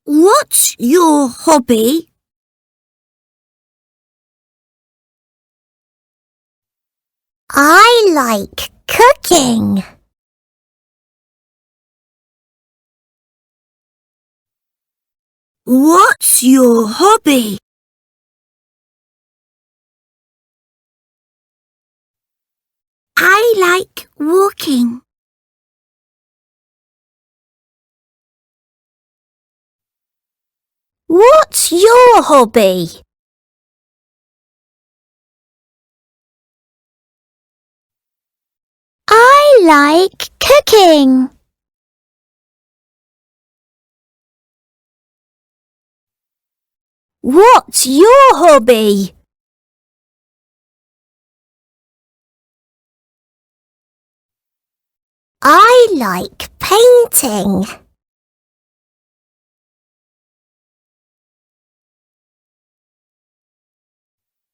What's your hobby? I like cooking. What's your hobby? I like walking. What's your hobby? I like cooking. What's your hobby? I like painting.